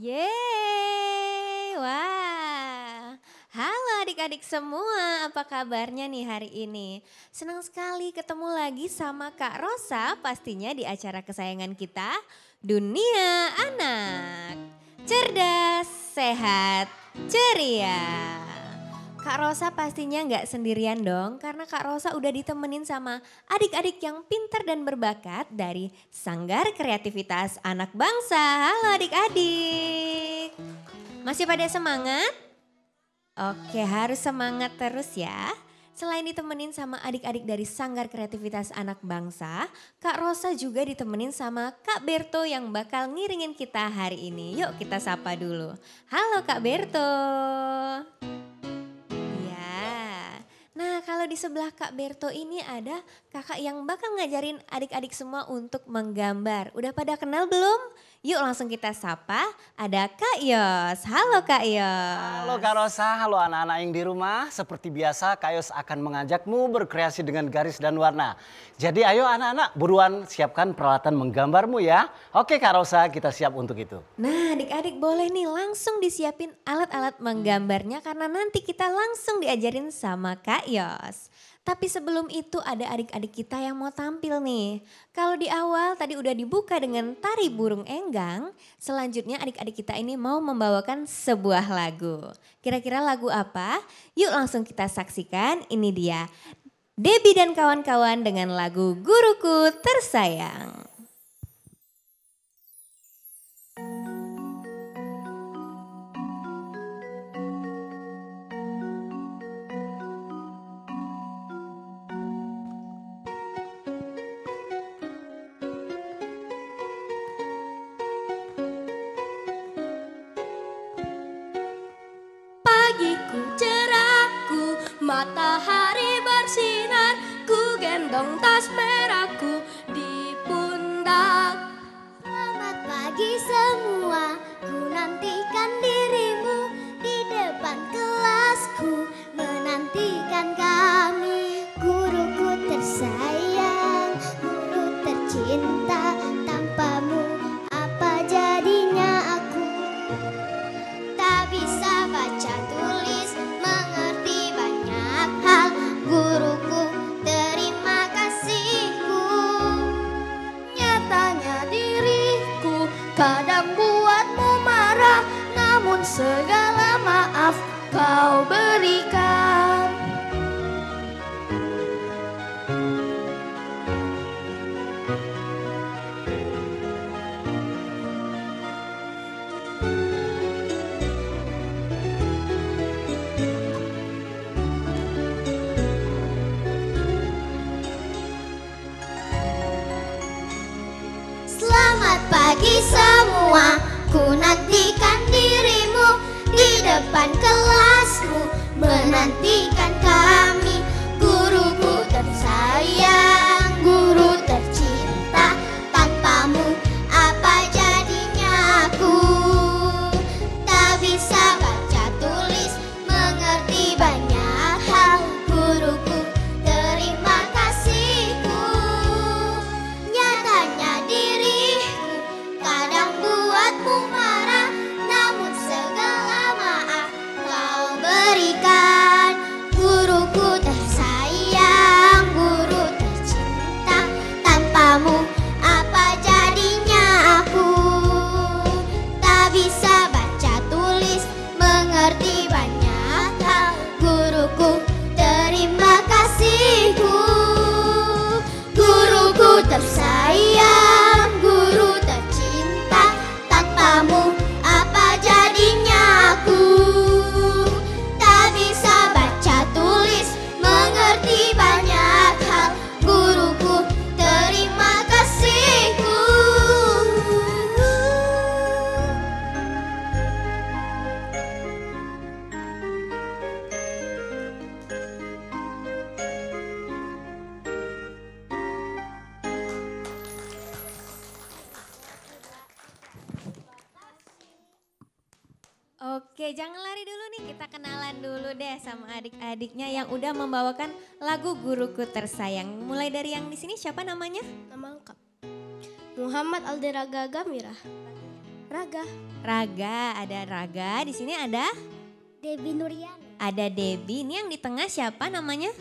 Yeay, wah. Halo adik-adik semua, apa kabarnya nih hari ini? Senang sekali ketemu lagi sama Kak Rosa pastinya di acara kesayangan kita, Dunia Anak. Cerdas, sehat, ceria. Kak Rosa pastinya nggak sendirian dong, karena Kak Rosa udah ditemenin sama adik-adik yang pintar dan berbakat dari Sanggar Kreativitas Anak Bangsa. Halo adik-adik, masih pada semangat? Oke, harus semangat terus ya. Selain ditemenin sama adik-adik dari Sanggar Kreativitas Anak Bangsa, Kak Rosa juga ditemenin sama Kak Berto yang bakal ngiringin kita hari ini. Yuk kita sapa dulu. Halo Kak Berto. Nah, kalau di sebelah Kak Berto ini ada kakak yang bakal ngajarin adik-adik semua untuk menggambar. Udah pada kenal belum? Yuk langsung kita sapa, ada Kak Yos. Halo Kak Yos. Halo Kak Rosa, halo anak-anak yang di rumah. Seperti biasa Kak Yos akan mengajakmu berkreasi dengan garis dan warna. Jadi ayo anak-anak buruan siapkan peralatan menggambarmu ya. Oke Kak Rosa, kita siap untuk itu. Nah adik-adik boleh nih langsung disiapin alat-alat menggambarnya karena nanti kita langsung diajarin sama Kak Yos. Tapi sebelum itu ada adik-adik kita yang mau tampil nih. Kalau di awal tadi udah dibuka dengan tari burung enggang, selanjutnya adik-adik kita ini mau membawakan sebuah lagu. Kira-kira lagu apa? Yuk langsung kita saksikan, ini dia. Debbie dan kawan-kawan dengan lagu Guruku Tersayang. Pagiku cerahku, matahari bersinar, ku gendong tas merahku di pundak. Selamat pagi semua, ku nantikan dirimu di depan kelasku, menantikan kami. Guruku tersayang, guru tercinta, tanpamu apa jadinya aku? Tak bisa baca tulis, mengerti banyak hal, guruku terima kasihku. Nyatanya diriku kadang buatmu marah, namun segala maaf kau berikan. Selamat pagi semua, ku nantikan dirimu di depan kelasmu, menantikan kami. Guruku tersayang, guru tercinta, tanpamu apa jadinya aku? Tak bisa baca tulis, mengerti banyak hal, guruku terima kasihku. Nyatanya diriku kadang buatmu marah, namun segala maaf kau berikan. Guruku tersayang, guru tercinta, tanpamu apa jadinya aku? Tak bisa baca tulis, mengerti banyak hal, guruku terima kasihku. Guruku tersayang, guru tercinta, tanpamu apa jadinya aku? Tak bisa baca tulis, mengerti banyak hal, guruku terima kasihku. Oke, jangan lari dulu nih, kita kenalan dulu deh sama adik-adiknya yang udah membawakan lagu Guruku Tersayang. Mulai dari yang di sini siapa namanya? Nama lengkap Muhammad Alderaga Gamira. Raga. Raga, ada Raga. Di sini ada Debbie Nuriani, ada Debbie. Ini yang di tengah siapa namanya?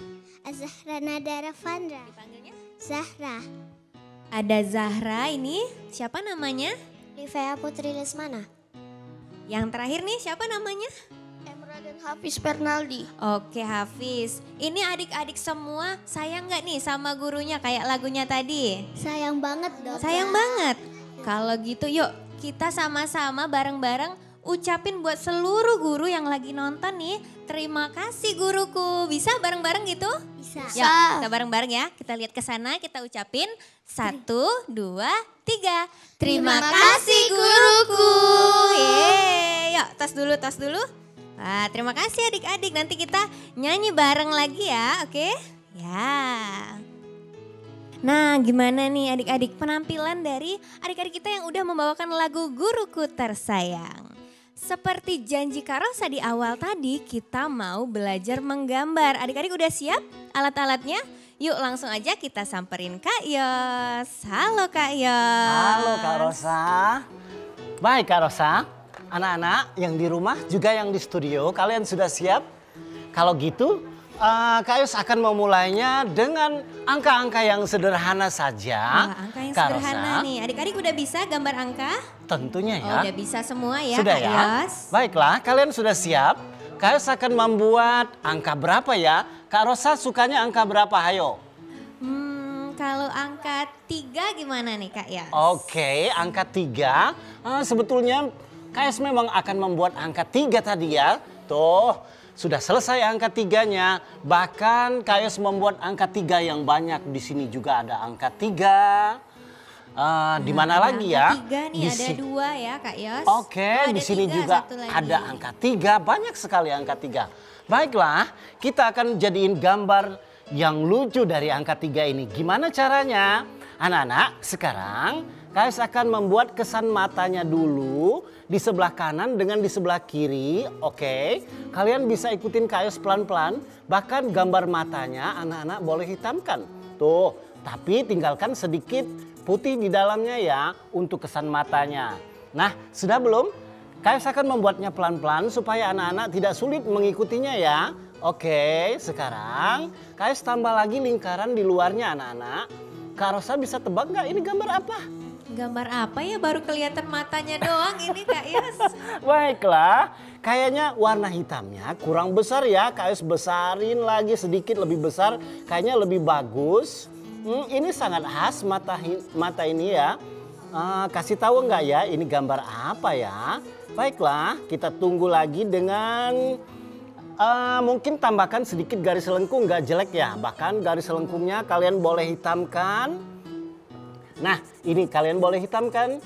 Zahra Nadara Vandra, Dipanggilnya? Zahra, Ada Zahra, ini siapa namanya? Livia Putri Lesmana, Yang terakhir nih siapa namanya? Emra dan Hafiz Fernaldi. Oke Hafiz, ini adik-adik semua sayang gak nih sama gurunya kayak lagunya tadi? sayang banget dong. Sayang banget. Kalau gitu yuk kita sama-sama bareng-bareng ucapin buat seluruh guru yang lagi nonton nih. Terima kasih guruku. Bisa bareng-bareng gitu? Bisa. Yuk kita bareng-bareng ya. Kita lihat ke sana, kita ucapin 1, 2, 3. Terima kasih guruku. Yeay. Yuk tos dulu, tos dulu. Wah, terima kasih adik-adik. Nanti kita nyanyi bareng lagi ya, oke? Ya. Nah, gimana nih adik-adik penampilan dari adik-adik kita yang udah membawakan lagu Guruku Tersayang. Seperti janji Kak Rosa di awal tadi, kita mau belajar menggambar. Adik-adik udah siap alat-alatnya? Yuk langsung aja kita samperin Kak Yos. Halo Kak Yos. Halo Kak Rosa. Baik Kak Rosa, anak-anak yang di rumah juga yang di studio, kalian sudah siap? Kalau gitu Kak Yos akan memulainya dengan angka-angka yang sederhana saja. Wah, angka yang Kak sederhana Rosa. nih. Adik-adik udah bisa gambar angka? Tentunya Oh, ya. udah bisa semua ya Sudah Kak ya? Yos? Baiklah, kalian sudah siap? Kak Yos akan membuat angka berapa ya? Kak Rosa sukanya angka berapa? Hayo. Kalau angka 3 gimana nih Kak Yos? Oke, angka 3. Sebetulnya Kak Yos memang akan membuat angka 3 tadi ya. Tuh, sudah selesai angka 3-nya. Bahkan Kak Yos membuat angka 3 yang banyak. Di sini juga ada angka 3. Di mana Ada lagi angka ya? 3 nih, ada 2 ya Kak Yos. Oke, Oh, di ada sini 3, juga satu lagi. ada angka 3. Banyak sekali angka 3. Baiklah, kita akan jadiin gambar yang lucu dari angka 3 ini. Gimana caranya? Anak-anak, sekarang Kak Yos akan membuat kesan matanya dulu di sebelah kanan dengan di sebelah kiri. Oke, kalian bisa ikutin Kak Yos pelan-pelan. Bahkan gambar matanya anak-anak boleh hitamkan. Tuh, tapi tinggalkan sedikit putih di dalamnya ya untuk kesan matanya. Nah, sudah belum? Kak Yos akan membuatnya pelan-pelan supaya anak-anak tidak sulit mengikutinya ya. Oke, sekarang Kak Yos tambah lagi lingkaran di luarnya anak-anak. Kak Rosa bisa tebak nggak ini gambar apa? Gambar apa ya? Baru kelihatan matanya doang ini Kak Yos. Baiklah, kayaknya warna hitamnya kurang besar ya. Kak Yos besarin lagi sedikit lebih besar, kayaknya lebih bagus. Ini sangat khas mata ini ya. Kasih tahu nggak ya ini gambar apa ya? Baiklah, kita tunggu lagi dengan mungkin tambahkan sedikit garis lengkung, nggak jelek ya. Bahkan garis lengkungnya kalian boleh hitamkan. Nah, ini kalian boleh hitamkan.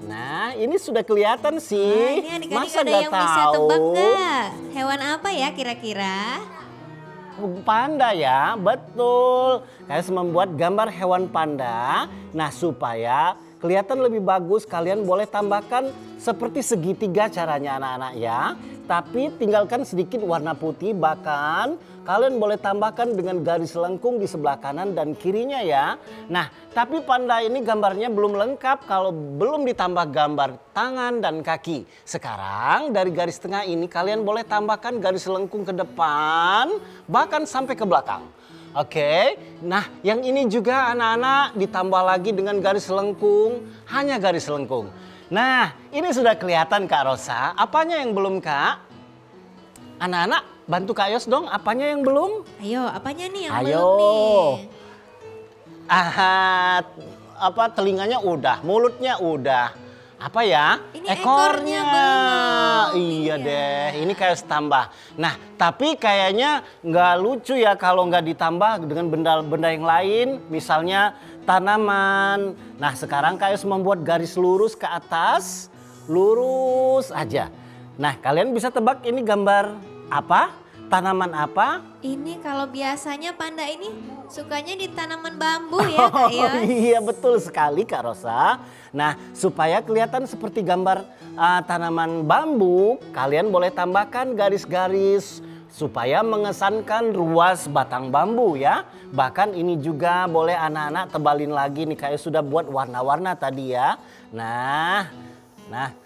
Nah, ini sudah kelihatan Wah, sih. ini adik-adik Masa ada nggak yang bisa tahu? tebak nggak? Hewan apa ya kira-kira? Panda ya, betul. Kalian membuat gambar hewan panda. Nah, supaya kelihatan lebih bagus, kalian boleh tambahkan seperti segitiga caranya anak-anak ya. Tapi tinggalkan sedikit warna putih, bahkan kalian boleh tambahkan dengan garis lengkung di sebelah kanan dan kirinya ya. Nah, tapi panda ini gambarnya belum lengkap kalau belum ditambah gambar tangan dan kaki. Sekarang dari garis tengah ini kalian boleh tambahkan garis lengkung ke depan, bahkan sampai ke belakang. Oke, nah yang ini juga anak-anak ditambah lagi dengan garis lengkung, hanya garis lengkung. Nah, ini sudah kelihatan Kak Rosa. Apanya yang belum Kak? Anak-anak bantu Kak Yos dong, apanya yang belum? Ayo, apanya nih yang Ayo. belum nih? Telinganya udah, mulutnya udah. Apa ya? Ini ekornya belum. Iya deh, ini kayak tambah. Nah, tapi kayaknya nggak lucu ya kalau nggak ditambah dengan benda-benda yang lain. Misalnya tanaman. Nah, sekarang Kak Yos membuat garis lurus ke atas. Lurus aja. Nah, kalian bisa tebak ini gambar apa? Tanaman apa? Ini kalau biasanya panda ini sukanya di tanaman bambu ya Kak Yos? Oh iya betul sekali Kak Rosa. Nah supaya kelihatan seperti gambar tanaman bambu, kalian boleh tambahkan garis-garis supaya mengesankan ruas batang bambu ya. Bahkan ini juga boleh anak-anak tebalin lagi nih kayak sudah buat warna-warna tadi ya. Nah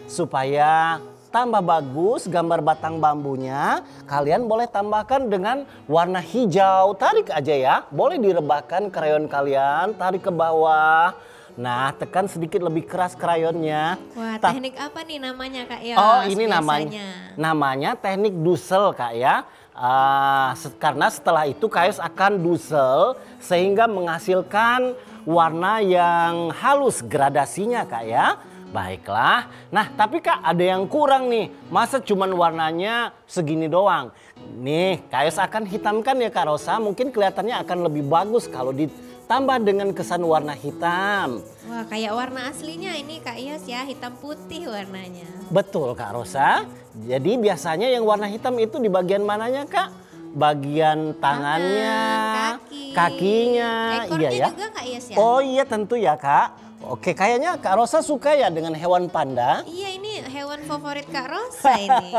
supaya tambah bagus gambar batang bambunya, kalian boleh tambahkan dengan warna hijau. Tarik aja ya, boleh direbahkan krayon kalian, tarik ke bawah. Nah, tekan sedikit lebih keras krayonnya. Wah, teknik apa nih namanya Kak Yos? Oh, ini biasanya? namanya teknik dusel Kak ya. Karena setelah itu Kak Yos akan dusel sehingga menghasilkan warna yang halus gradasinya Kak ya. Baiklah, nah tapi Kak ada yang kurang nih, masa cuman warnanya segini doang. Nih Kak Yos akan hitamkan ya Kak Rosa, mungkin kelihatannya akan lebih bagus kalau ditambah dengan kesan warna hitam. Wah, kayak warna aslinya ini Kak Yos ya, hitam putih warnanya. Betul Kak Rosa, jadi biasanya yang warna hitam itu di bagian mananya Kak? Bagian tangannya, kaki, kakinya, ekornya iya ya. juga Kak Yos ya? Oh iya tentu ya Kak. Oke, kayaknya Kak Rosa suka ya dengan hewan panda. Iya, ini hewan favorit Kak Rosa ini.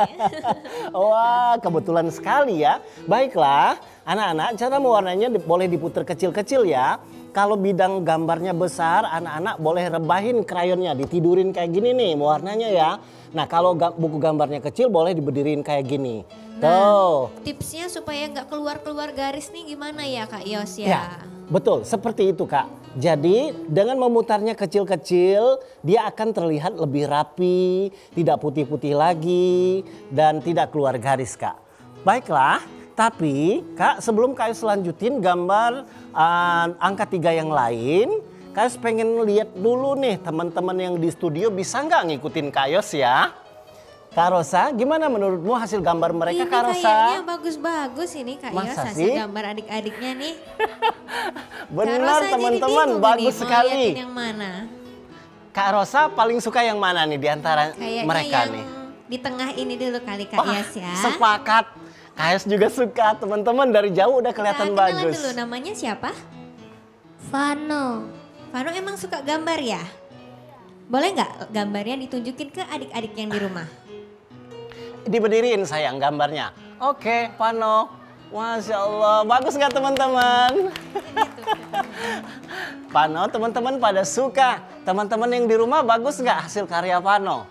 Wah, kebetulan sekali ya. Baiklah, anak-anak cara mewarnainya boleh diputar kecil-kecil ya. kalau bidang gambarnya besar, anak-anak boleh rebahin krayonnya, ditidurin kayak gini nih warnanya ya. Nah kalau buku gambarnya kecil boleh diberdiriin kayak gini. Tuh. Tipsnya supaya nggak keluar-keluar garis nih gimana ya Kak Yos ya? Ya, betul seperti itu Kak. Jadi dengan memutarnya kecil-kecil dia akan terlihat lebih rapi, tidak putih-putih lagi dan tidak keluar garis Kak. Baiklah, tapi Kak sebelum Kak Yos lanjutin gambar angka 3 yang lain, Kak Yos pengen lihat dulu nih teman-teman yang di studio bisa nggak ngikutin Kak Yos ya? Kak Rosa, gimana menurutmu hasil gambar mereka Ini Kak Rosa? kayaknya bagus-bagus ini Kak Yos Masa hasil sih? gambar adik-adiknya nih. Benar teman-teman, bagus sekali. Yang mana? Kak Rosa paling suka yang mana nih di antara Kayaknya mereka yang nih? di tengah ini dulu kali Kak Wah, Yos ya. sepakat. Kak Yos juga suka, teman-teman dari jauh udah kelihatan Kita kenalan bagus. dulu, namanya siapa? Vano. Vano emang suka gambar ya? Boleh nggak gambarnya ditunjukin ke adik-adik yang di rumah? Diberdiriin sayang gambarnya. Oke, Pano. Masya Allah, bagus nggak teman-teman? Pano, teman-teman pada suka. Teman-teman yang di rumah bagus nggak hasil karya Pano?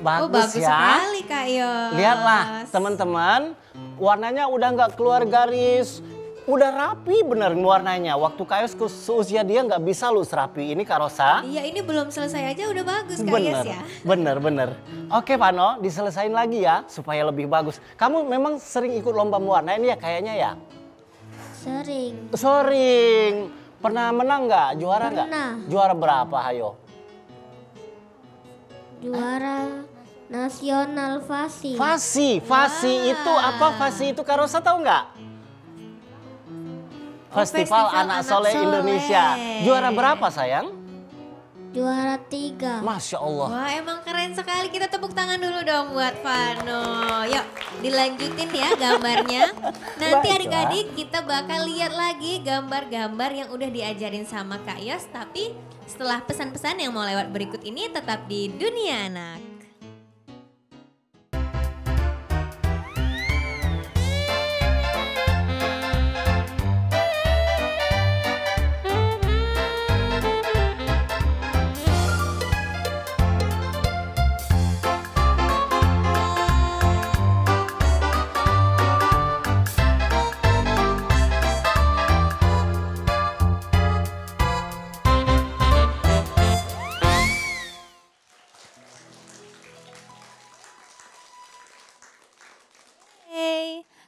Bagus, bagus ya. sekali Kak Yos. Lihatlah teman-teman, warnanya udah nggak keluar garis. Udah rapi bener warnanya. Waktu Kak Yos seusia dia nggak bisa lu serapi. Ini Kak Rosa. Iya ini belum selesai aja udah bagus Kak Bener, Yos ya. bener. Oke Pano, diselesain lagi ya supaya lebih bagus. Kamu memang sering ikut lomba mewarnain ya kayaknya ya? Sering. Sering. Pernah menang nggak? Juara nggak? Pernah. Juara berapa? Hayo. Juara nasional Fasi. Fasi itu apa? Fasi itu Kak Rosa tahu nggak? Festival Anak Soleh Indonesia. Juara berapa sayang? Juara 3. Masya Allah. Wah emang keren sekali, kita tepuk tangan dulu dong buat Vano. Yuk dilanjutin ya gambarnya. Nanti Baiklah. adik-adik kita bakal lihat lagi gambar-gambar yang udah diajarin sama Kak Yos. Tapi setelah pesan-pesan yang mau lewat berikut ini tetap di Dunia Anak.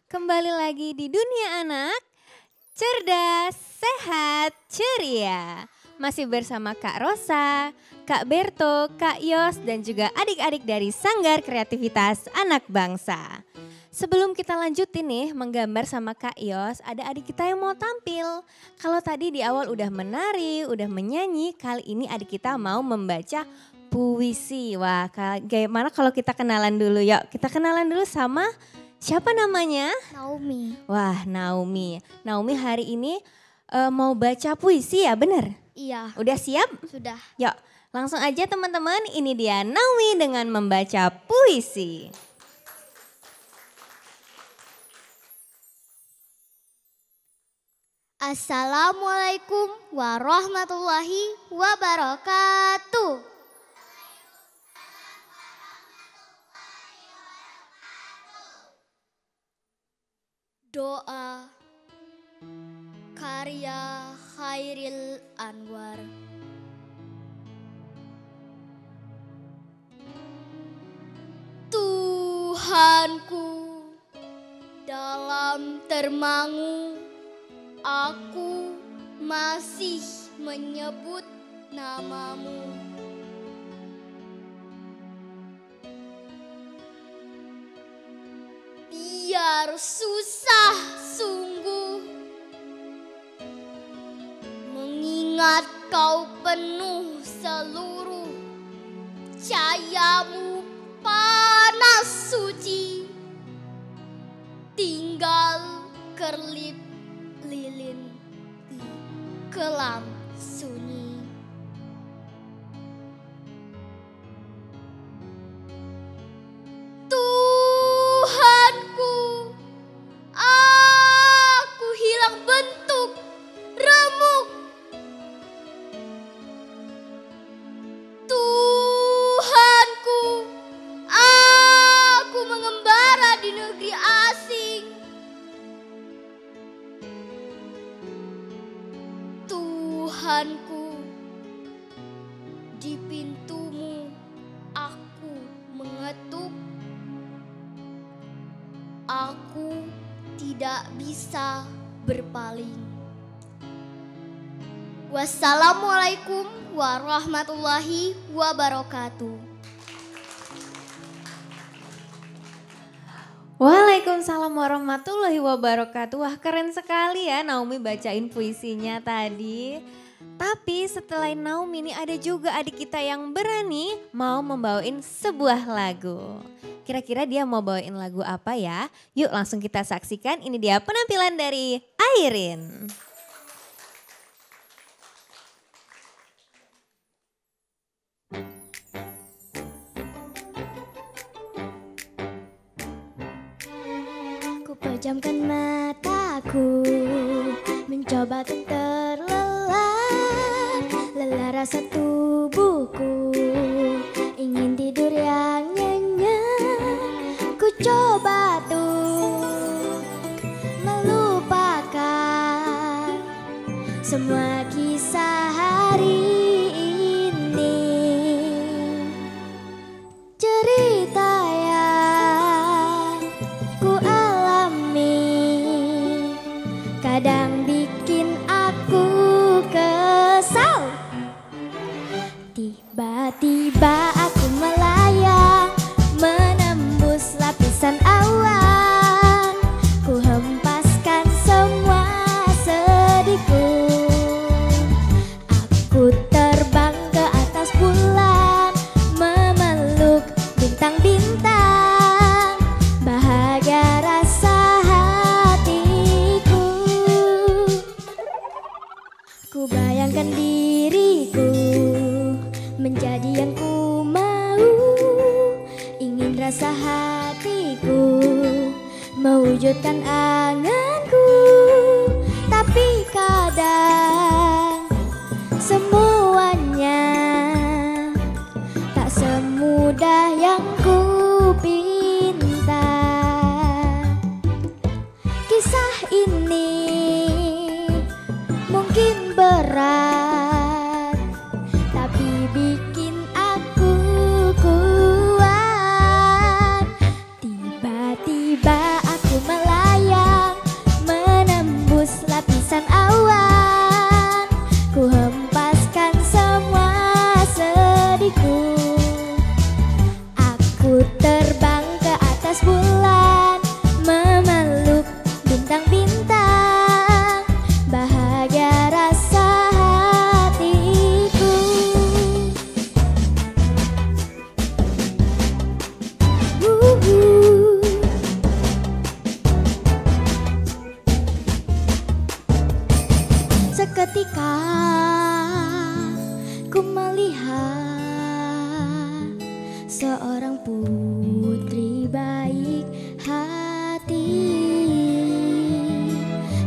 Kembali lagi di Dunia Anak, cerdas, sehat, ceria. Masih bersama Kak Rosa, Kak Berto, Kak Yos, dan juga adik-adik dari Sanggar Kreativitas Anak Bangsa. Sebelum kita lanjutin nih menggambar sama Kak Yos, ada adik kita yang mau tampil. Kalau tadi di awal udah menari, udah menyanyi, kali ini adik kita mau membaca puisi. Wah, gimana kalau kita kenalan dulu? Yuk, kita kenalan dulu sama siapa namanya? Naomi. Wah, Naomi. Naomi hari ini mau baca puisi ya, bener? Iya, Udah siap? sudah. Yuk, langsung aja teman-teman. Ini dia Naomi dengan membaca puisi. Assalamualaikum warahmatullahi wabarakatuh. Doa karya Khairil Anwar. Tuhanku, dalam termangu aku masih menyebut namamu. Biar susah sungguh mengingat kau penuh seluruh cahayamu panas suci, tinggal kerlip lilin di kelam sunyi. Tuhanku, aku hilang bentuk, remuk, tidak bisa berpaling. Wassalamualaikum warahmatullahi wabarakatuh. Waalaikumsalam warahmatullahi wabarakatuh. Wah, keren sekali ya Naomi bacain puisinya tadi. Tapi setelah Naomi ini ada juga adik kita yang berani mau membawain sebuah lagu. Kira-kira dia mau bawain lagu apa ya? Yuk langsung kita saksikan, ini dia penampilan dari Airin. Pejamkan mataku, mencoba untuk terlelap. Lelah rasa tubuhku, ingin tidur yang nyenyak. Ku coba tuh melupakan semua kisah hari ini. Cerita yang ku kadang bikin aku kesal. Tiba-tiba aku melayang, menembus lapisan awan. Ku hempaskan semua sedihku. Aku terbang ke atas bulan, memeluk bintang-bintang. Bahagia rasa ku bayangkan diriku menjadi yang ku mau. Ingin rasa hatiku mewujudkan anganku. Tapi kadang semuanya tak semudah yang ku pinta. Kisah ini mungkin berat, tapi bikin aku kuat. Tiba-tiba aku melayang, menembus lapisan awan. Ku hempaskan semua sedihku. Aku terbang ke atas bulan, memeluk bintang-bintang. Bahagia rasa hatiku. Seketika ku melihat seorang putri baik hati.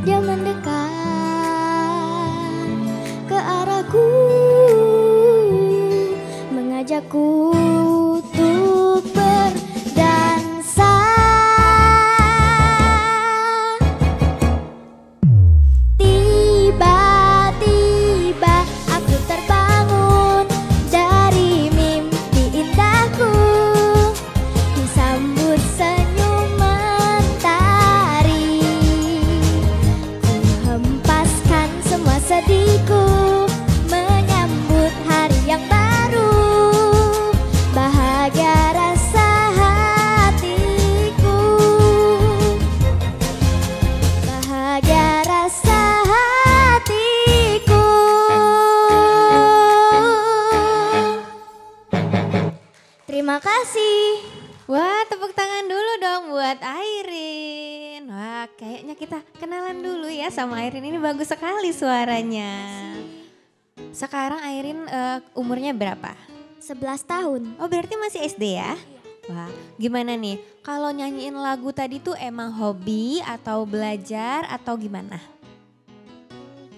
Dia mendekat ke arahku, mengajakku untuk berdansa. Tiba-tiba aku terbangun dari mimpi indahku, disambut senyum mentari. Ku hempaskan semua sedihku, menyambut hari yang baru. Bahagia rasa hatiku. Bahagia rasa hatiku. Terima kasih. Wah, tepuk tangan dulu dong buat Airin. Wah, kayaknya kita kenalan dulu ya sama Airin. Ini bagus sekali suaranya. Sekarang Airin umurnya berapa? 11 tahun. Oh, berarti masih SD ya? Wah, gimana nih? Kalau nyanyiin lagu tadi tuh emang hobi atau belajar atau gimana?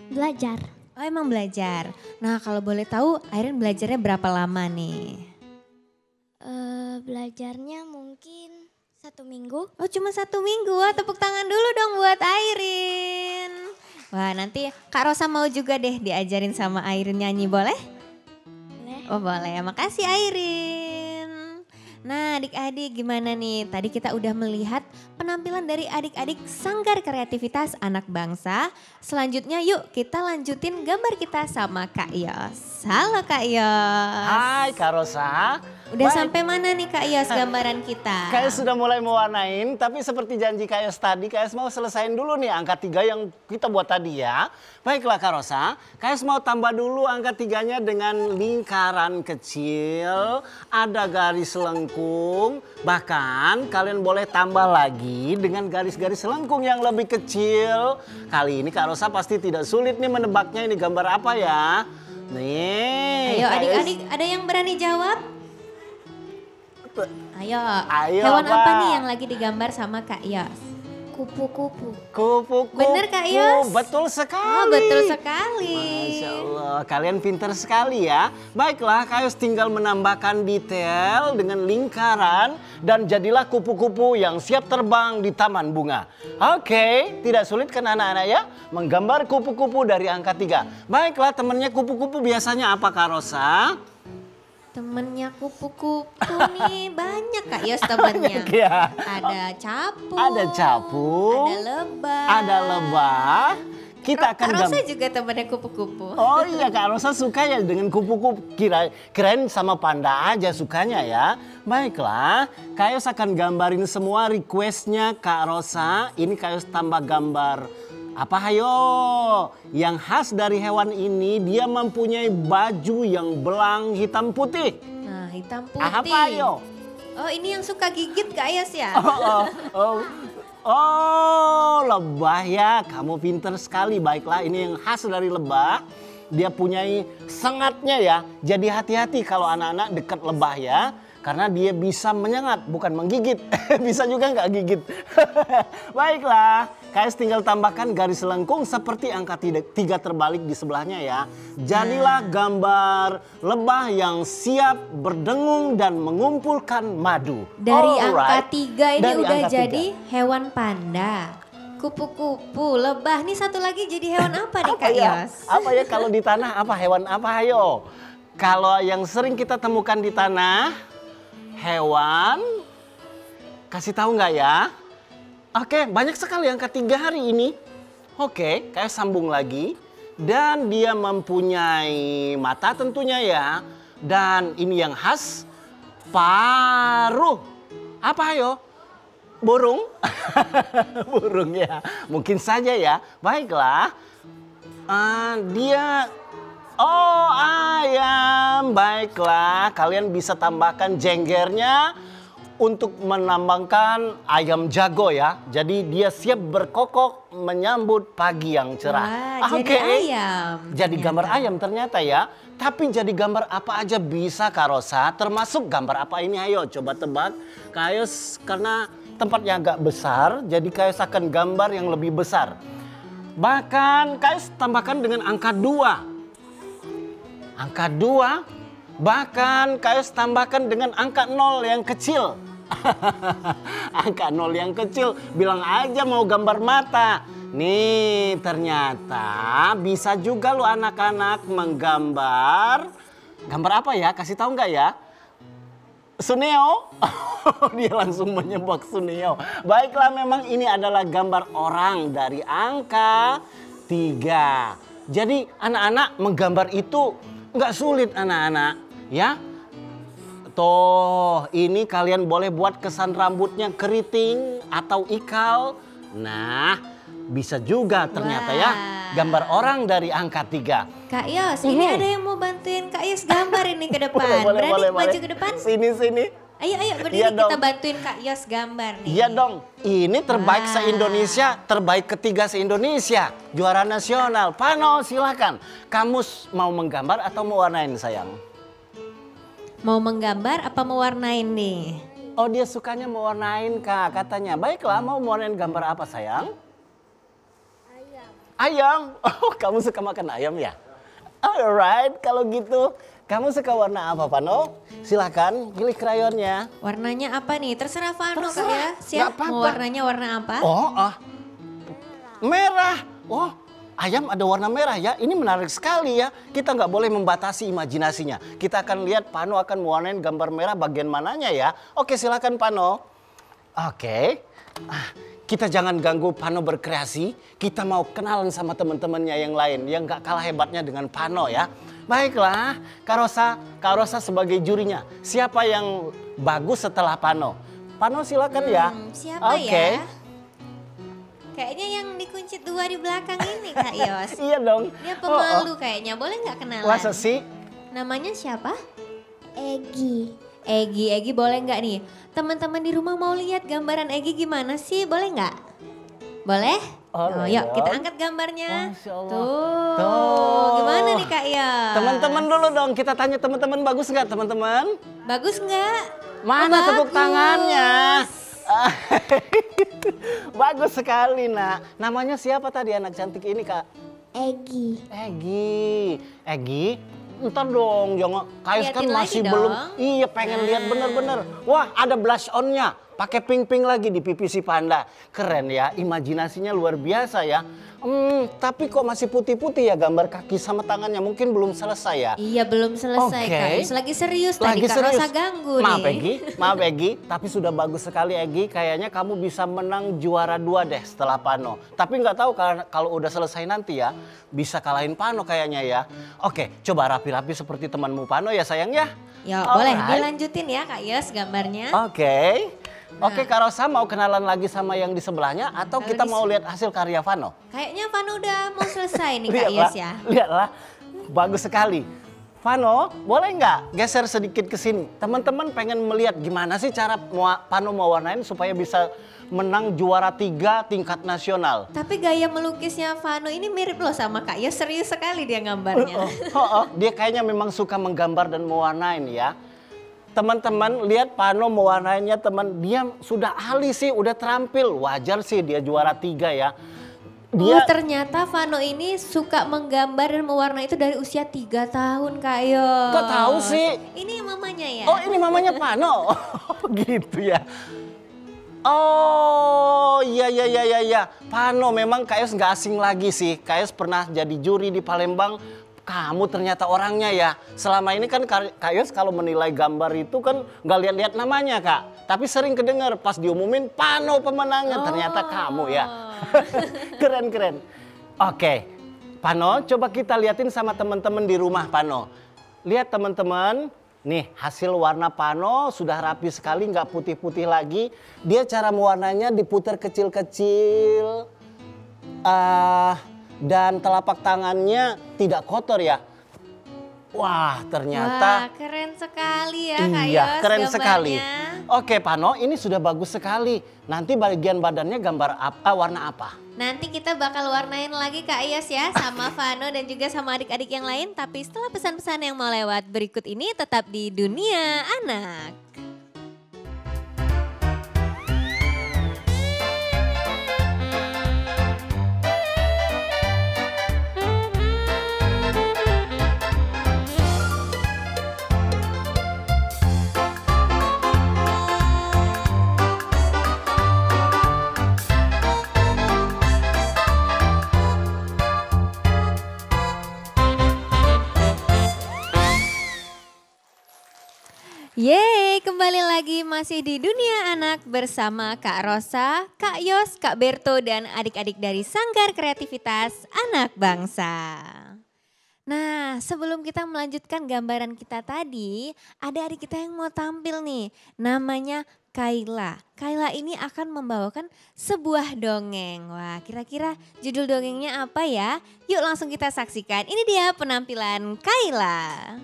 Belajar. Oh, emang belajar. Nah, kalau boleh tahu Airin belajarnya berapa lama nih? Belajarnya mungkin 1 minggu. Oh, cuma 1 minggu. Wah, tepuk tangan dulu dong buat Airin. Wah, nanti Kak Rosa mau juga deh diajarin sama Airin nyanyi, boleh? Boleh. Oh, boleh. Makasih Airin. Nah adik-adik gimana nih? Tadi kita udah melihat penampilan dari adik-adik Sanggar Kreativitas Anak Bangsa. Selanjutnya yuk kita lanjutin gambar kita sama Kak Yos. Halo Kak Yos. Hai Kak Rosa. Udah Baik. sampai mana nih Kak Yos gambaran kita? Kak Yos sudah mulai mewarnain, tapi seperti janji Kak Yos tadi, Kak Yos mau selesain dulu nih angka 3 yang kita buat tadi ya. Baiklah Kak Rosa, Kak Yos mau tambah dulu angka 3-nya dengan lingkaran kecil, ada garis lengkung, bahkan kalian boleh tambah lagi dengan garis-garis lengkung yang lebih kecil. Kali ini Kak Rosa pasti tidak sulit nih menebaknya ini gambar apa ya. Nih. Ayo Kak Yos. adik-adik ada yang berani jawab? Ayo, apa? hewan apa nih yang lagi digambar sama Kak Yos? Kupu-kupu. Kupu-kupu. Bener, Kak Yos? Betul sekali. Oh betul sekali. Masya Allah, kalian pintar sekali ya. Baiklah, Kak Yos tinggal menambahkan detail dengan lingkaran dan jadilah kupu-kupu yang siap terbang di taman bunga. Oke, tidak sulit kan anak-anak ya? Menggambar kupu-kupu dari angka 3. Baiklah, temannya kupu-kupu biasanya apa Kak Rosa? Temennya kupu-kupu nih banyak Kak Yos temennya. Ya. Ada capung. Ada capung. Ada lebah. Ada lebah. Kita akan Kak Rosa juga temennya kupu-kupu. Oh iya Kak Rosa suka ya dengan kupu-kupu. Kirain sama panda aja sukanya ya. Baiklah, Kak Yos akan gambarin semua requestnya Kak Rosa. Ini Kak Yos tambah gambar. Apa hayo? Yang khas dari hewan ini dia mempunyai baju yang belang hitam putih. Nah hitam putih. Apa hayo? Oh ini yang suka gigit Kak Yos ya? Oh, lebah ya. Kamu pinter sekali. Baiklah, ini yang khas dari lebah. Dia punyai sengatnya ya. Jadi hati-hati kalau anak-anak dekat lebah ya. Karena dia bisa menyengat, bukan menggigit. Bisa juga nggak gigit. Baiklah, Kak Yos tinggal tambahkan garis lengkung seperti angka 3 terbalik di sebelahnya ya. Jadilah gambar lebah yang siap berdengung dan mengumpulkan madu. Dari angka Alright. 3 ini Dari udah angka jadi hewan panda. Kupu-kupu, lebah. Nih satu lagi jadi hewan apa nih Kak ya? Yos? Apa ya kalau di tanah apa hewan apa hayo? Kalau yang sering kita temukan di tanah hewan, kasih tahu nggak ya? Oke, banyak sekali angka 3 hari ini. Oke, kayak sambung lagi. Dan dia mempunyai mata tentunya ya. Dan ini yang khas, paruh. Apa ayo? Burung? Burung ya, mungkin saja ya. Baiklah, dia... Oh ayam, baiklah kalian bisa tambahkan jenggernya untuk menambahkan ayam jago ya. Jadi dia siap berkokok menyambut pagi yang cerah. Wah, jadi ayam. Jadi ternyata. gambar ayam ternyata ya. Tapi jadi gambar apa aja bisa Kak Rosa, termasuk gambar apa ini ayo coba tebak. Kak Yos karena tempatnya agak besar, jadi Kak Yos akan gambar yang lebih besar. Bahkan Kak Yos tambahkan dengan angka 2. Angka 2, bahkan Kak Yos tambahkan dengan angka 0 yang kecil. Angka 0 yang kecil, bilang aja mau gambar mata. Nih ternyata bisa juga lo anak-anak menggambar. Gambar apa ya? Kasih tahu nggak ya? Suneo. Dia langsung menyebak Suneo. Baiklah memang ini adalah gambar orang dari angka 3. Jadi anak-anak menggambar itu nggak sulit anak-anak ya. Tuh ini kalian boleh buat kesan rambutnya keriting atau ikal. Nah bisa juga ternyata ya gambar orang dari angka 3. Kak Yos, ini ada yang mau bantuin Kak Yos gambar ini ke depan. Boleh, Berani maju boleh. ke depan? Sini. Ayo berdiri Iya kita dong. bantuin Kak Yos gambar nih. Iya dong, ini terbaik Wah. se-Indonesia, terbaik ketiga se-Indonesia. Juara nasional, Pano silakan. Kamu mau menggambar atau mau warnain sayang? Mau menggambar apa mewarnain nih? Oh dia sukanya mewarnain Kak katanya. Baiklah mau mewarnain gambar apa sayang? Ayam. Oh kamu suka makan ayam ya? Alright kalau gitu. Kamu suka warna apa Pano? Silakan pilih krayonnya. Warnanya apa nih? Terserah Vano Kak Terserah, ya. nggak Siap apa-apa. mau warnanya warna apa? Oh merah. Oh ayam ada warna merah ya. Ini menarik sekali ya. Kita nggak boleh membatasi imajinasinya. Kita akan lihat Pano akan mewarnain gambar merah bagian mananya ya. Oke, silakan Pano. Oke. Kita jangan ganggu Pano berkreasi. Kita mau kenalan sama teman-temannya yang lain yang nggak kalah hebatnya dengan Pano ya. Baiklah, Kak Rosa sebagai jurinya. Siapa yang bagus setelah Pano? Pano silakan ya. Siapa ya? Kayaknya yang dikuncit 2 di belakang ini Kak Yos. Iya dong. Dia pemalu kayaknya, boleh nggak kenalan? Masa sih? Namanya siapa? Egi. Egi boleh nggak nih? Teman-teman di rumah mau lihat gambaran Egi gimana sih? Boleh nggak? Boleh? Oh, yuk dong. kita angkat gambarnya. Masya Allah. Tuh, gimana nih Kak Yos? Teman-teman dulu dong, kita tanya teman-teman bagus nggak teman-teman? Bagus nggak? Mana Oh, tepuk bagus. tangannya? Bagus sekali nak. Namanya siapa tadi anak cantik ini Kak? Egi. Egi, ntar dong, jangan. Kayus kan Liatin masih lagi belum. dong. Iya pengen lihat bener-bener. Wah ada blush onnya, pakai pink-pink lagi di pipi si panda. Keren ya, imajinasinya luar biasa ya. Tapi kok masih putih-putih ya gambar kaki sama tangannya, mungkin belum selesai ya. Iya belum selesai Oke. Kak Yos. Lagi serius Lagi tadi Kak serius. Rosa ganggu Maaf Egi, tapi sudah bagus sekali Egi. Kayaknya kamu bisa menang juara 2 deh setelah Pano. Tapi nggak tahu kalau udah selesai nanti ya, bisa kalahin Pano kayaknya ya. Oke, coba rapi-rapi seperti temanmu Pano ya sayang ya. Ya boleh Alright. dilanjutin ya Kak Yos gambarnya. Oke. Oke, Kak Rosa mau kenalan lagi sama yang di sebelahnya atau Kalau kita di- mau lihat hasil karya Pano? Kayaknya Vano udah mau selesai nih Kak Yos ya. Lihatlah, bagus sekali. Pano, boleh nggak geser sedikit ke sini? Teman-teman pengen melihat gimana sih cara Pano mewarnain supaya bisa menang juara 3 tingkat nasional. Tapi gaya melukisnya Vano ini mirip loh sama Kak Yos, serius sekali dia gambarnya. Dia kayaknya memang suka menggambar dan mewarnain ya. Teman-teman lihat Pano mewarnainya dia sudah ahli sih, udah terampil. Wajar sih dia juara 3 ya. Dia Ternyata Vano ini suka menggambar dan mewarnai itu dari usia 3 tahun Kak Yos. Kok tahu sih? Ini mamanya ya? Oh ini mamanya Pano. Oh gitu ya. Oh iya. Pano memang Kayus nggak asing lagi sih. Kayus pernah jadi juri di Palembang. Kamu ternyata orangnya ya. Selama ini kan Kayus kalau menilai gambar itu kan nggak lihat-lihat namanya Kak. Tapi sering kedengar pas diumumin Pano pemenangnya. Ternyata kamu ya. Keren. Oke. Pano coba kita liatin sama teman-teman di rumah Pano. Lihat teman-teman. Nih hasil warna Pano sudah rapi sekali, nggak putih-putih lagi. Dia cara mewarnanya diputar kecil-kecil. Dan telapak tangannya tidak kotor ya. Wah ternyata. Wah keren sekali ya Kak Iya Yos keren gambarnya. sekali. Oke Pano ini sudah bagus sekali. Nanti bagian badannya gambar apa, warna apa? Nanti kita bakal warnain lagi Kak Yos ya sama Vano dan juga sama adik-adik yang lain. Tapi setelah pesan-pesan yang mau lewat berikut ini tetap di Dunia Anak. Yeay, kembali lagi masih di Dunia Anak bersama Kak Rosa, Kak Yos, Kak Berto, dan adik-adik dari Sanggar Kreativitas Anak Bangsa. Nah, sebelum kita melanjutkan gambaran kita tadi, ada adik kita yang mau tampil nih, namanya Kayla. Kayla ini akan membawakan sebuah dongeng. Wah, kira-kira judul dongengnya apa ya? Yuk langsung kita saksikan. Ini dia penampilan Kayla.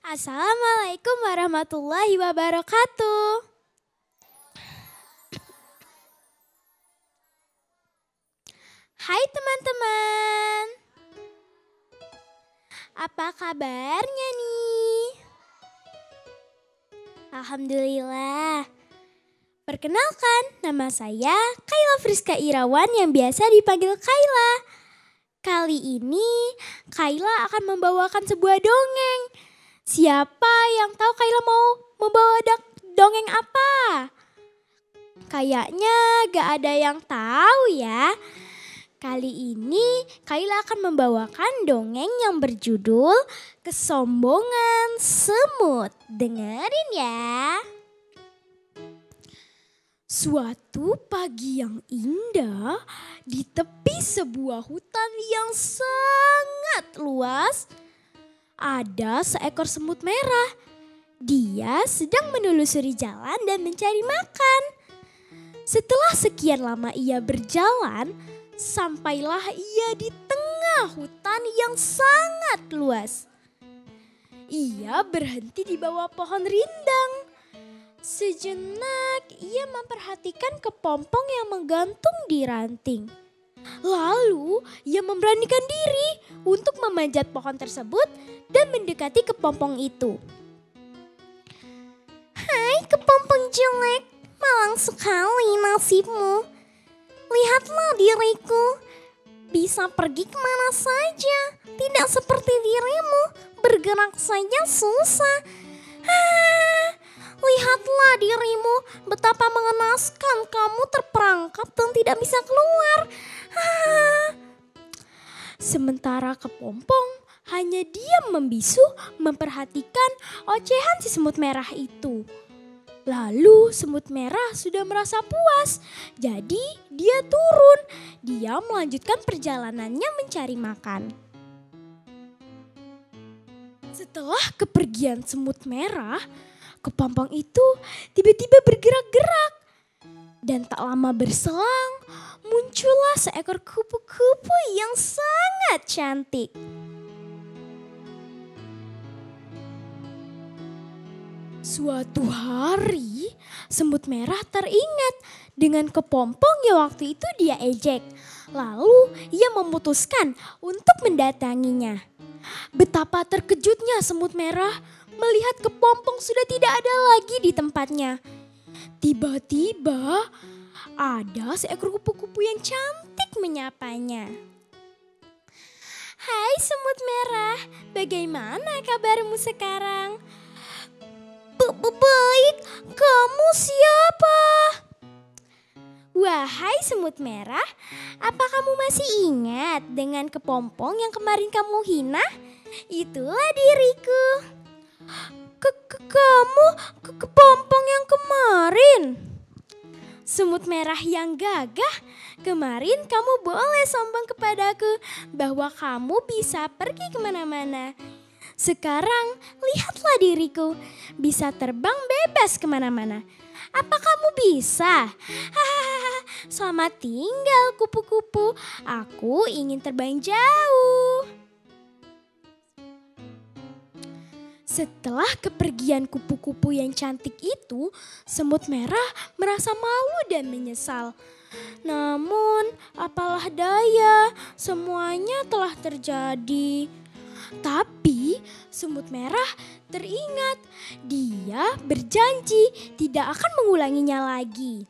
Assalamualaikum warahmatullahi wabarakatuh. Hai teman-teman. Apa kabarnya nih? Alhamdulillah. Perkenalkan, nama saya Kayla Friska Irawan yang biasa dipanggil Kayla. Kali ini Kayla akan membawakan sebuah dongeng. Siapa yang tahu Kayla mau membawa dongeng apa? Kayaknya gak ada yang tahu ya. Kali ini Kaila akan membawakan dongeng yang berjudul Kesombongan Semut. Dengerin ya. Suatu pagi yang indah di tepi sebuah hutan yang sangat luas, ada seekor semut merah. Dia sedang menelusuri jalan dan mencari makan. Setelah sekian lama ia berjalan, sampailah ia di tengah hutan yang sangat luas. Ia berhenti di bawah pohon rindang. Sejenak ia memperhatikan kepompong yang menggantung di ranting. Lalu ia memberanikan diri untuk memanjat pohon tersebut dan mendekati kepompong itu. Hai kepompong jelek, malang sekali nasibmu. Lihatlah diriku, bisa pergi kemana saja, tidak seperti dirimu, bergerak saja susah. Lihatlah dirimu, betapa mengenaskan kamu terperangkap dan tidak bisa keluar. Sementara kepompong hanya diam membisu memperhatikan ocehan si semut merah itu. Lalu semut merah sudah merasa puas, jadi dia turun. Dia melanjutkan perjalanannya mencari makan. Setelah kepergian semut merah, kepompong itu tiba-tiba bergerak-gerak. Dan tak lama berselang, muncullah seekor kupu-kupu yang sangat cantik. Suatu hari, semut merah teringat dengan kepompong yang waktu itu dia ejek. Lalu ia memutuskan untuk mendatanginya. Betapa terkejutnya semut merah melihat kepompong sudah tidak ada lagi di tempatnya. Tiba-tiba ada seekor kupu-kupu yang cantik menyapanya. Hai semut merah, bagaimana kabarmu sekarang? Baik, kamu siapa? Wahai semut merah, apa kamu masih ingat dengan kepompong yang kemarin kamu hina? Itulah diriku. Kamu kepompong yang kemarin? Semut merah yang gagah, kemarin kamu boleh sombong kepadaku bahwa kamu bisa pergi kemana-mana. Sekarang lihatlah diriku, bisa terbang bebas kemana-mana. Apa kamu bisa? Hahaha, selamat tinggal kupu-kupu, aku ingin terbang jauh. Setelah kepergian kupu-kupu yang cantik itu, semut merah merasa malu dan menyesal. Namun apalah daya, semuanya telah terjadi. Tapi semut merah teringat, dia berjanji tidak akan mengulanginya lagi.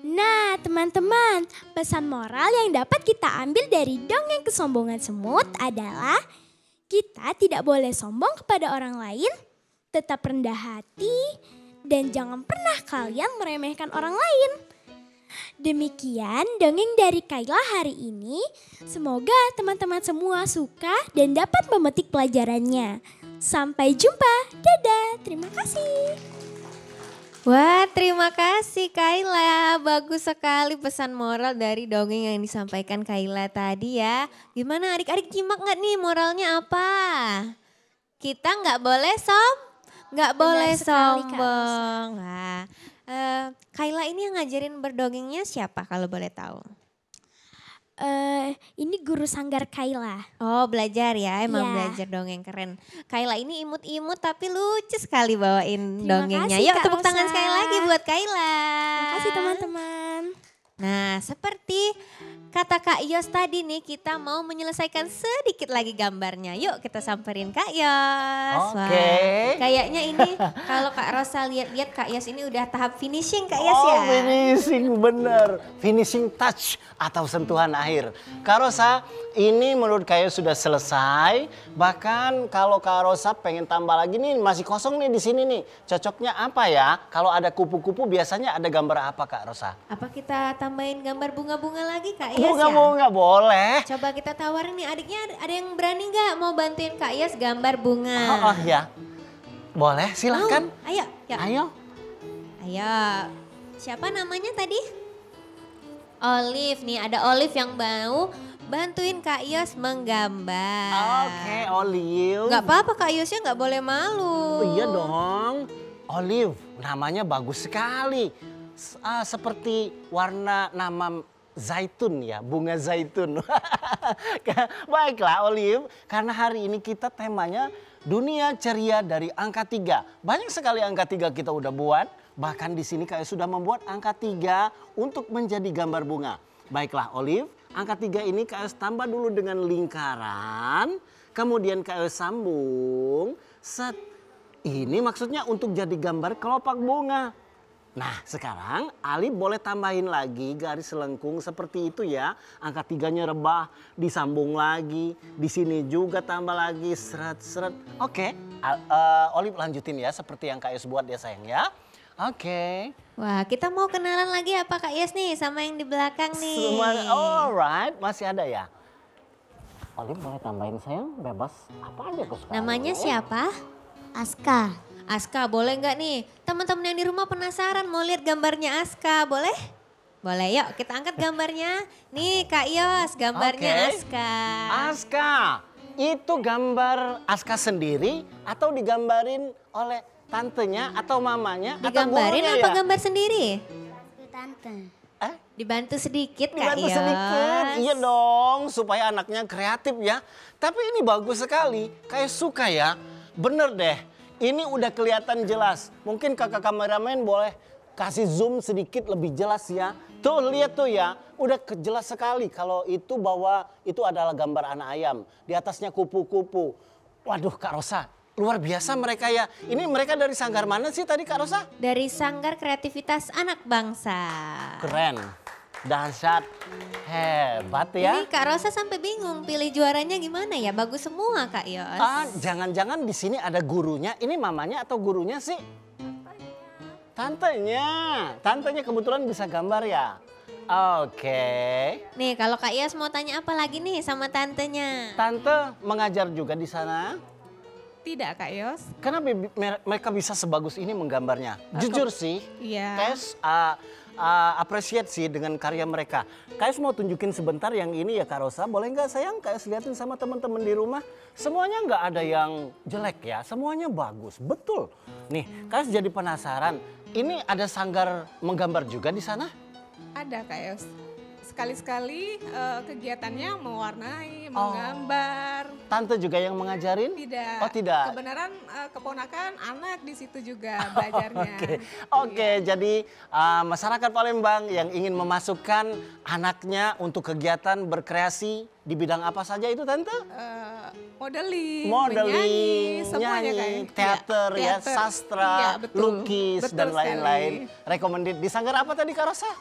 Nah teman-teman, pesan moral yang dapat kita ambil dari dongeng kesombongan semut adalah kita tidak boleh sombong kepada orang lain, tetap rendah hati, dan jangan pernah kalian meremehkan orang lain. Demikian dongeng dari Kaila hari ini. Semoga teman-teman semua suka dan dapat memetik pelajarannya. Sampai jumpa, dadah, terima kasih. Wah, terima kasih Kaila. Bagus sekali pesan moral dari dongeng yang disampaikan Kaila tadi ya. Gimana adik-adik nyimak nggak nih moralnya apa? Kita nggak boleh nggak boleh sekali, Kak sombong. Wah, Kaila ini yang ngajarin berdongengnya siapa kalau boleh tahu? Ini guru sanggar Kaila. Oh belajar ya, emang Iya. belajar dongeng keren. Kaila ini imut-imut tapi lucu sekali bawain Terima dongengnya. kasih, Yuk Kak tepuk tangan Rosa. sekali lagi buat Kaila. Terima kasih teman-teman. Nah, seperti kata Kak Yos tadi nih, kita mau menyelesaikan sedikit lagi gambarnya. Yuk kita samperin Kak Yos. Oke. Wah, kayaknya ini kalau Kak Rosa lihat-lihat Kak Yos ini udah tahap finishing Kak Yos ya. Oh, finishing bener. Finishing touch atau sentuhan akhir. Kak Rosa, ini menurut Kak Yos sudah selesai. Bahkan kalau Kak Rosa pengen tambah lagi nih, masih kosong nih di sini nih. Cocoknya apa ya? Kalau ada kupu-kupu biasanya ada gambar apa Kak Rosa? Apa kita tambahin gambar bunga-bunga lagi Kak Yos ya? Bunga-bunga boleh. Coba kita tawarin nih adiknya, ada yang berani nggak mau bantuin Kak Yos gambar bunga? Oh ya, boleh silahkan. Mau? Ayo, yuk. Ayo. Ayo, siapa namanya tadi? Olive nih, ada Olive yang mau bantuin Kak Yos menggambar. Oke, Olive. Nggak apa-apa Kak Yosnya nggak boleh malu. Iya dong. Olive, namanya bagus sekali. Seperti warna nama zaitun ya, bunga zaitun. Baiklah Olive, karena hari ini kita temanya dunia ceria dari angka 3. Banyak sekali angka 3 kita udah buat. Bahkan di sini kayak sudah membuat angka 3 untuk menjadi gambar bunga. Baiklah Olive, angka 3 ini kayak tambah dulu dengan lingkaran. Kemudian kayak sambung. Set. Ini maksudnya untuk jadi gambar kelopak bunga. Nah sekarang Ali boleh tambahin lagi garis lengkung seperti itu ya. Angka 3-nya rebah, disambung lagi. Di sini juga tambah lagi seret-seret. Oke, Olive lanjutin ya seperti yang Kak Yos buat ya sayang ya. Oke. Wah, kita mau kenalan lagi apa Kak Yos nih sama yang di belakang nih? Alright, masih ada ya. Olive boleh tambahin sayang, bebas apa aja kesukaan. Namanya siapa? Aska. Aska, boleh nggak nih? Teman-teman yang di rumah penasaran mau lihat gambarnya Aska, boleh? Boleh, yuk kita angkat gambarnya. Nih Kak Yos, gambarnya Oke. Aska. Aska, itu gambar Aska sendiri atau digambarin oleh tantenya atau mamanya atau Digambarin gurunya apa ya? gambar sendiri? Tante. Dibantu sedikit Kak Dibantu Yos. sedikit, iya dong supaya anaknya kreatif ya. Tapi ini bagus sekali, kayak suka ya. Bener deh, ini udah kelihatan jelas. Mungkin kakak kameramen boleh kasih zoom sedikit lebih jelas ya. Tuh lihat tuh ya, udah jelas sekali kalau itu bahwa itu adalah gambar anak ayam. Di atasnya kupu-kupu. Waduh Kak Rosa, luar biasa mereka ya. Ini mereka dari sanggar mana sih tadi Kak Rosa? Dari Sanggar Kreativitas Anak Bangsa. Keren, dahsyat, hebat ya. Ini Kak Rosa sampai bingung pilih juaranya gimana ya? Bagus semua Kak Yos. Jangan-jangan di sini ada gurunya. Ini mamanya atau gurunya sih? Tantenya. Tantenya kebetulan bisa gambar ya. Oke. Nih kalau Kak Yos mau tanya apa lagi nih sama tantenya? Tante mengajar juga di sana. Tidak Kak Yos. Kenapa mereka bisa sebagus ini menggambarnya? Jujur sih, Iya. Kes appreciate sih dengan karya mereka. Kais mau tunjukin sebentar yang ini ya Kak Rosa, boleh nggak sayang Kais liatin sama teman-teman di rumah? Semuanya nggak ada yang jelek ya, semuanya bagus, betul. Nih, Kais jadi penasaran, ini ada sanggar menggambar juga di sana? Ada Kak Yos. Sekali-sekali kegiatannya mewarnai, menggambar. Tante juga yang mengajarin? Tidak. Oh tidak. Kebenaran keponakan anak di situ juga belajarnya. Oke, jadi masyarakat Palembang yang ingin memasukkan anaknya untuk kegiatan berkreasi di bidang apa saja itu Tante? Modeling, Modeling, menyanyi, semuanya nyanyi, Kak. teater, Iya, ya, sastra, Iya, betul. lukis Betul dan sekali. lain-lain. Recommended di sanggar apa tadi Kak Rosa?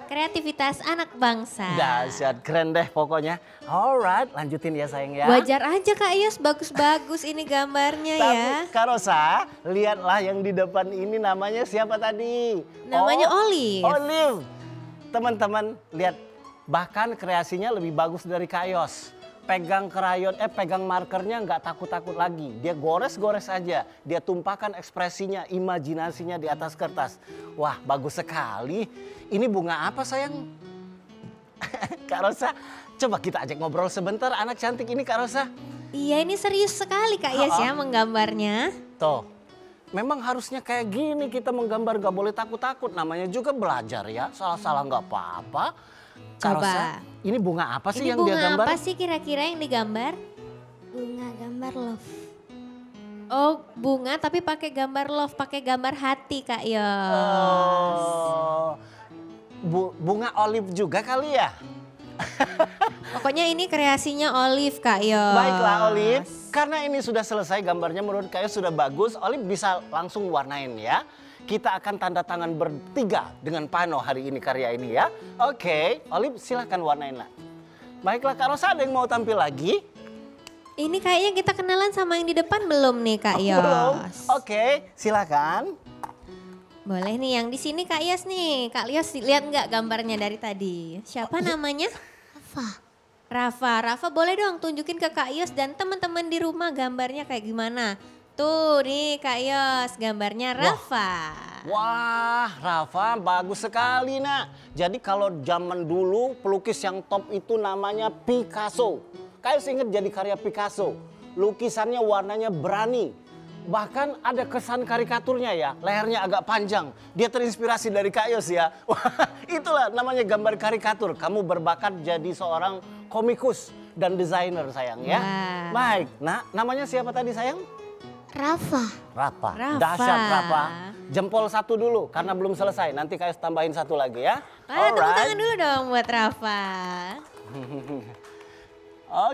Kreativitas Anak Bangsa. Dahsyat, keren deh pokoknya. Alright, lanjutin ya sayang ya. Wajar aja Kak Yos, bagus-bagus ini gambarnya ya. Tapi Kak Rosa, lihatlah yang di depan ini namanya siapa tadi? Namanya Olive. Olive. Teman-teman lihat, bahkan kreasinya lebih bagus dari Kak Yos. Pegang pegang markernya nggak takut-takut lagi. Dia gores-gores aja. Dia tumpahkan ekspresinya, imajinasinya di atas kertas. Wah, bagus sekali. Ini bunga apa sayang? Kak Rosa, coba kita ajak ngobrol sebentar anak cantik ini Kak Rosa. Iya ini serius sekali Kak Yos ya menggambarnya. Tuh, memang harusnya kayak gini kita menggambar, gak boleh takut-takut. Namanya juga belajar ya, salah-salah nggak apa-apa. Kak Coba. Rosa, ini bunga apa sih Ini yang dia bunga gambar? apa sih kira-kira yang digambar? Bunga gambar love. Oh bunga tapi pakai gambar love, pakai gambar hati Kak Yos. Oh, bunga olive juga kali ya? Pokoknya ini kreasinya Olive Kak Yos. Baiklah Olive, karena ini sudah selesai gambarnya menurut Kak Yos sudah bagus, Olive bisa langsung warnain ya. Kita akan tanda tangan bertiga dengan Pano hari ini karya ini ya. Oke, Olive silahkan warnain lah. Baiklah Kak Rosa, ada yang mau tampil lagi? Ini kayaknya kita kenalan sama yang di depan belum nih Kak Yos? Belum? Oke, silakan. Boleh nih yang di sini Kak Yos nih. Kak Yos lihat nggak gambarnya dari tadi? Siapa namanya? Rafa. Rafa boleh dong tunjukin ke Kak Yos dan teman-teman di rumah gambarnya kayak gimana? Tuh nih Kak Yos gambarnya Rafa. Wah, Rafa bagus sekali nak. Jadi kalau zaman dulu pelukis yang top itu namanya Picasso. Kayak ingat jadi karya Picasso. Lukisannya warnanya berani. Bahkan ada kesan karikaturnya ya, lehernya agak panjang. Dia terinspirasi dari Kak Yos ya. Wah, itulah namanya gambar karikatur. Kamu berbakat jadi seorang komikus dan desainer sayang ya. Wah. Baik, nah namanya siapa tadi sayang? Rafa. Rafa. Rafa. Dahsyat Rafa. Jempol satu dulu karena belum selesai. Nanti Kak Yos tambahin satu lagi ya. Tepuk tangan dulu dong buat Rafa.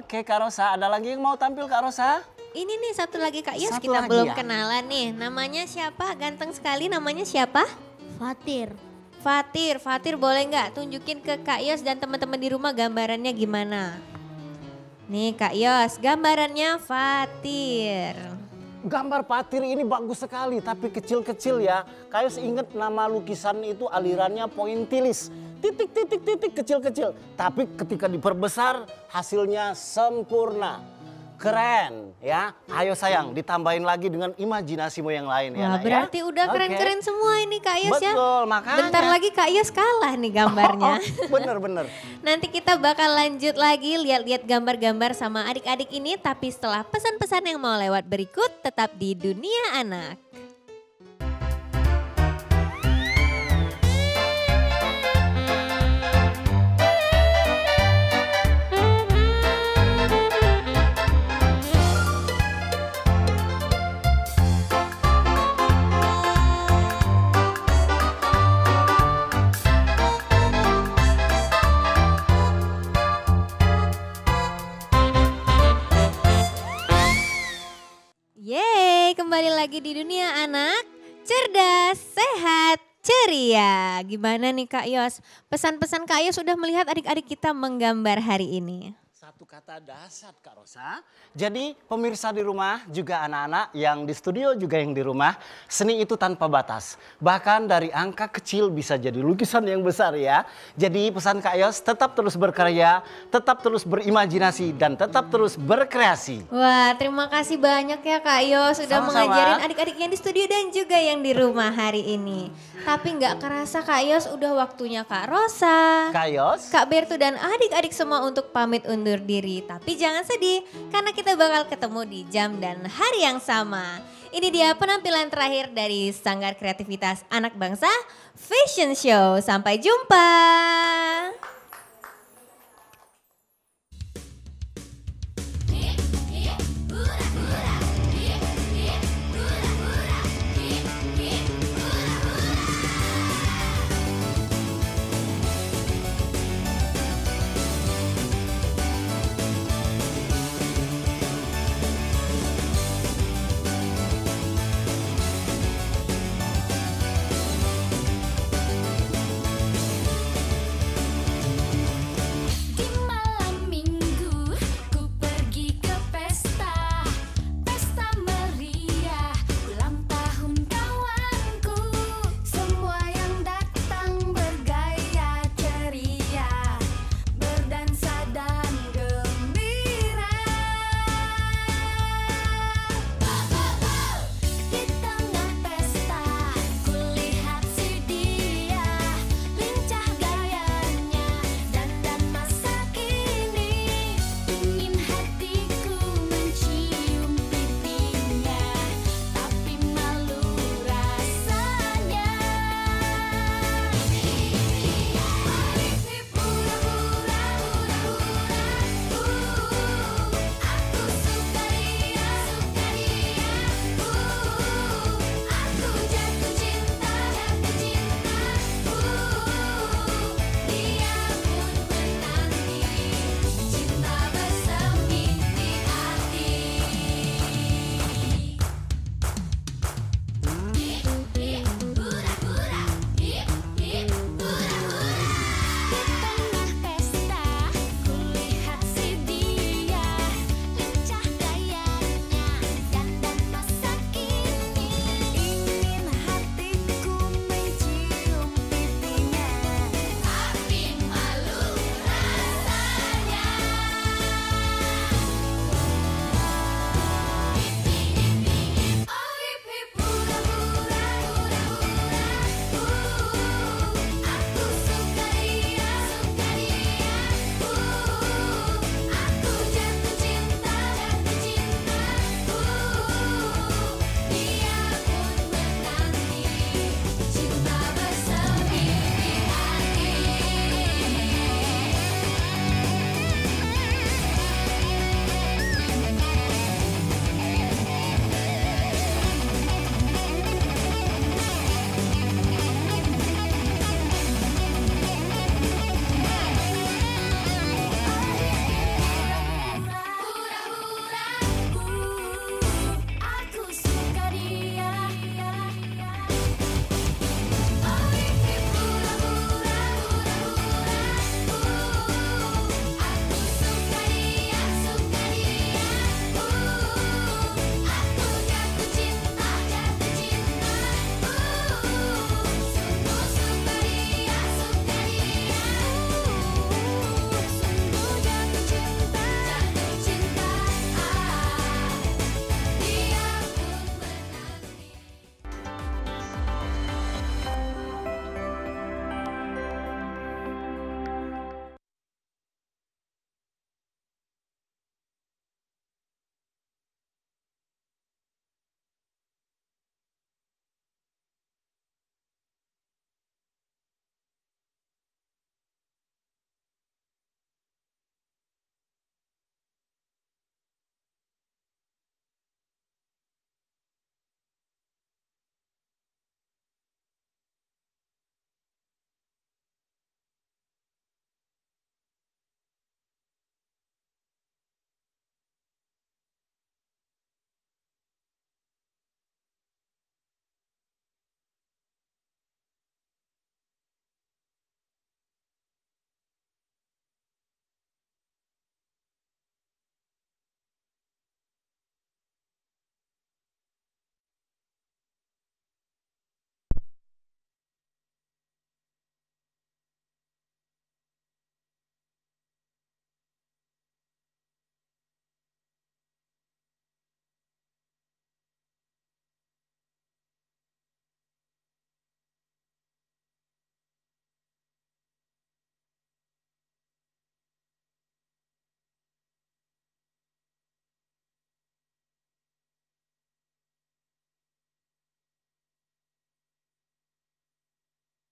Oke Kak Rosa, ada lagi yang mau tampil Kak Rosa? Ini nih satu lagi Kak Yos, Satu kita lagi belum ya? kenalan nih. Namanya siapa? Ganteng sekali namanya siapa? Fatir. Fatir boleh nggak tunjukin ke Kak Yos dan teman-teman di rumah gambarannya gimana? Nih Kak Yos, gambarannya Fatir. Gambar Fatir ini bagus sekali tapi kecil-kecil ya. Kak Yos ingat nama lukisan itu alirannya pointilis. Titik-titik kecil-kecil. Tapi ketika diperbesar hasilnya sempurna. Keren ya. Ayo sayang ditambahin lagi dengan imajinasimu yang lain ya. Wah, Nak, ya. berarti udah Oke. keren-keren semua ini Kak Yos ya. Betul, makanya. Bentar lagi Kak Yos kalah nih gambarnya. Bener. Nanti kita bakal lanjut lagi lihat-lihat gambar-gambar sama adik-adik ini. Tapi setelah pesan-pesan yang mau lewat berikut tetap di Dunia Anak. Yeay, kembali lagi di Dunia Anak, cerdas, sehat, ceria. Gimana nih Kak Yos? Pesan-pesan Kak Yos sudah melihat adik-adik kita menggambar hari ini. Satu kata dahsyat Kak Rosa. Jadi pemirsa di rumah juga anak-anak yang di studio juga yang di rumah. Seni itu tanpa batas. Bahkan dari angka kecil bisa jadi lukisan yang besar ya. Jadi pesan Kak Yos tetap terus berkarya, tetap terus berimajinasi dan tetap terus berkreasi. Wah, terima kasih banyak ya Kak Yos sudah Sama-sama. mengajarin adik-adik yang di studio dan juga yang di rumah hari ini. Tapi nggak kerasa Kak Yos udah waktunya Kak Rosa, Kak Yos. Kak Bertu dan adik-adik semua untuk pamit undur diri. Tapi jangan sedih karena kita bakal ketemu di jam dan hari yang sama. Ini dia penampilan terakhir dari Sanggar Kreativitas Anak Bangsa Fashion Show. Sampai jumpa.